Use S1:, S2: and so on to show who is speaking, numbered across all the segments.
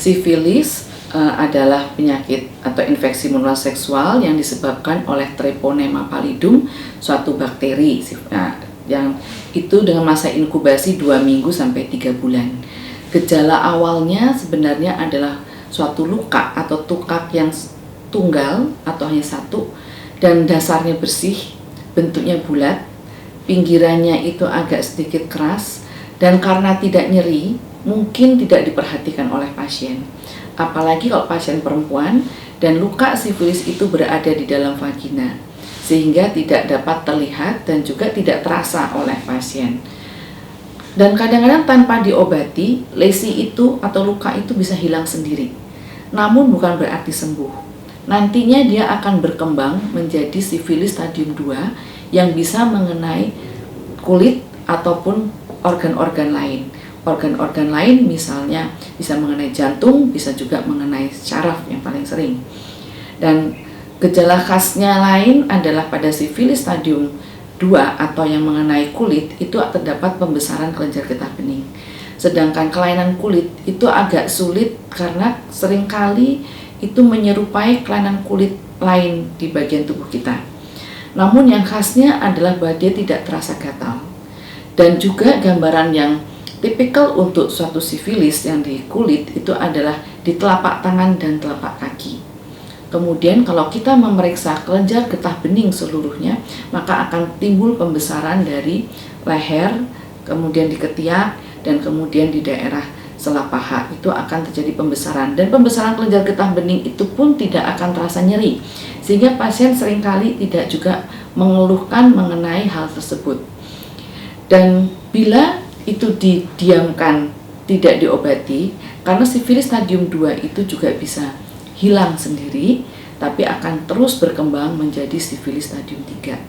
S1: Sifilis adalah penyakit atau infeksi menular seksual yang disebabkan oleh Treponema pallidum, suatu bakteri yang itu dengan masa inkubasi 2 minggu sampai 3 bulan. Gejala awalnya sebenarnya adalah suatu luka atau tukak yang tunggal atau hanya satu, dan dasarnya bersih, bentuknya bulat, pinggirannya itu agak sedikit keras, dan karena tidak nyeri, mungkin tidak diperhatikan oleh pasien. Apalagi kalau pasien perempuan dan luka sifilis itu berada di dalam vagina, sehingga tidak dapat terlihat dan juga tidak terasa oleh pasien. Dan kadang-kadang tanpa diobati, lesi itu atau luka itu bisa hilang sendiri. Namun bukan berarti sembuh. Nantinya dia akan berkembang menjadi sifilis stadium 2 yang bisa mengenai kulit ataupun organ-organ lain. Organ-organ lain misalnya bisa mengenai jantung, bisa juga mengenai syaraf yang paling sering. Dan gejala khasnya lain adalah pada sifilis stadium 2 atau yang mengenai kulit itu terdapat pembesaran kelenjar getah bening. Sedangkan kelainan kulit itu agak sulit karena seringkali itu menyerupai kelainan kulit lain di bagian tubuh kita. Namun yang khasnya adalah bahwa dia tidak terasa gatal. Dan juga gambaran yang tipikal untuk suatu sifilis yang di kulit itu adalah di telapak tangan dan telapak kaki. Kemudian kalau kita memeriksa kelenjar getah bening seluruhnya, maka akan timbul pembesaran dari leher, kemudian di ketiak, dan kemudian di daerah sela paha itu akan terjadi pembesaran. Dan pembesaran kelenjar getah bening itu pun tidak akan terasa nyeri, sehingga pasien seringkali tidak juga mengeluhkan mengenai hal tersebut. Dan bila itu didiamkan, tidak diobati, karena sifilis stadium 2 itu juga bisa hilang sendiri, tapi akan terus berkembang menjadi sifilis stadium 3.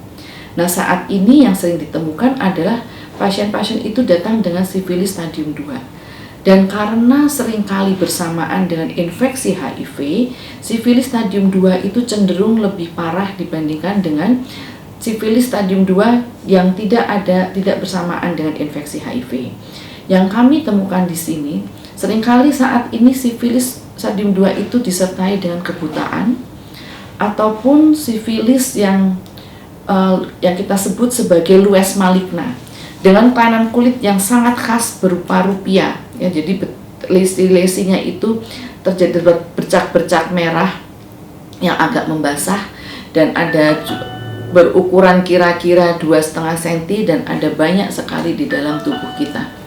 S1: Nah, saat ini yang sering ditemukan adalah pasien-pasien itu datang dengan sifilis stadium 2. Dan karena seringkali bersamaan dengan infeksi HIV, sifilis stadium 2 itu cenderung lebih parah dibandingkan dengan sifilis stadium 2 yang tidak bersamaan dengan infeksi HIV. Yang kami temukan di sini, seringkali saat ini sifilis stadium 2 itu disertai dengan kebutaan ataupun sifilis yang kita sebut sebagai lues maligna dengan kelainan kulit yang sangat khas berupa rupia. Ya, jadi lesi-lesinya itu terjadi bercak-bercak merah yang agak membasah dan ada berukuran kira-kira 2,5 cm dan ada banyak sekali di dalam tubuh kita.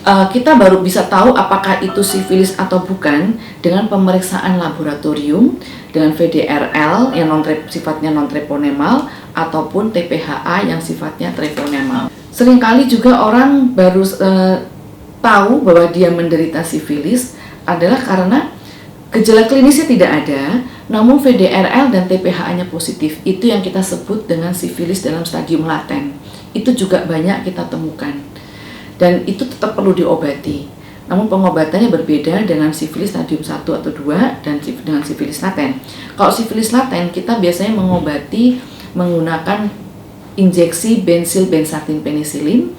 S1: Kita baru bisa tahu apakah itu sifilis atau bukan dengan pemeriksaan laboratorium dengan VDRL yang sifatnya non-treponemal ataupun TPHA yang sifatnya treponemal. Seringkali juga orang baru tahu bahwa dia menderita sifilis adalah karena gejala klinisnya tidak ada, namun VDRL dan TPHA-nya positif. Itu yang kita sebut dengan sifilis dalam stadium laten. Itu juga banyak kita temukan. Dan itu tetap perlu diobati. Namun pengobatannya berbeda dengan sifilis stadium 1 atau 2 dan dengan sifilis laten. Kalau sifilis laten kita biasanya mengobati menggunakan injeksi bensil benzathine penicillin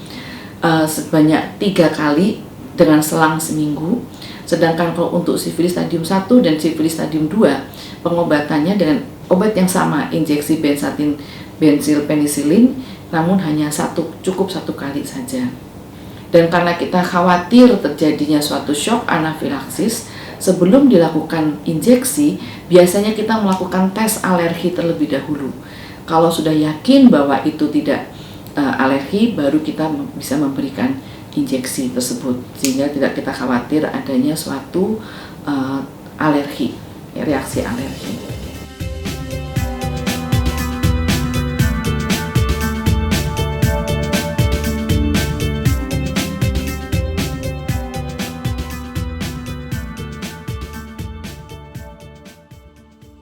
S1: sebanyak 3 kali dengan selang seminggu. Sedangkan kalau untuk sifilis stadium 1 dan sifilis stadium 2, pengobatannya dengan obat yang sama, injeksi benzathine bensil penicillin, namun hanya cukup 1 kali saja. Dan karena kita khawatir terjadinya suatu shock anafilaksis, sebelum dilakukan injeksi, biasanya kita melakukan tes alergi terlebih dahulu. Kalau sudah yakin bahwa itu tidak alergi, baru kita bisa memberikan injeksi tersebut, sehingga tidak kita khawatir adanya suatu alergi, reaksi alergi.